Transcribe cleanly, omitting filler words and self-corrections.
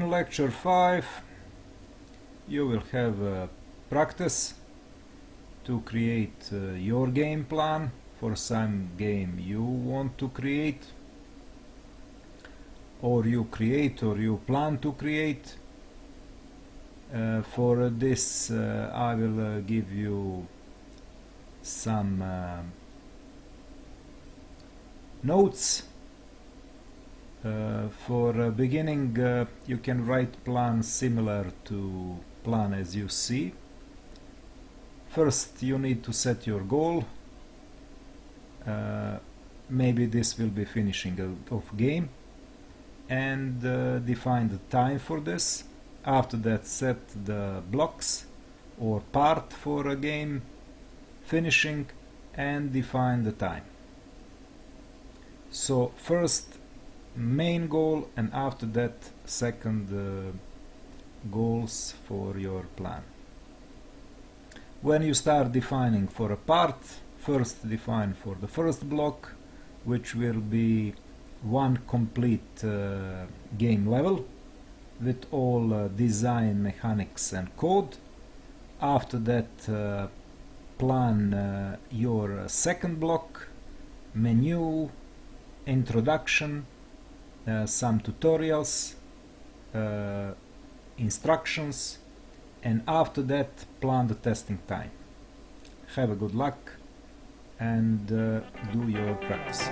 In lecture 5 you will have practice to create your game plan for some game you want to create, or you create or you plan to create. For this I will give you some notes. For beginning you can write plan similar to plan as you see. First you need to set your goal. Maybe this will be finishing of game, and define the time for this. After that, set the blocks or part for a game finishing and define the time. So first main goal, and after that second goals for your plan. When you start defining for a part, first define for the first block, which will be one complete game level with all design, mechanics and code. After that plan your second block, menu, introduction, some tutorials, instructions, and after that plan the testing time. Have a good luck and do your practice.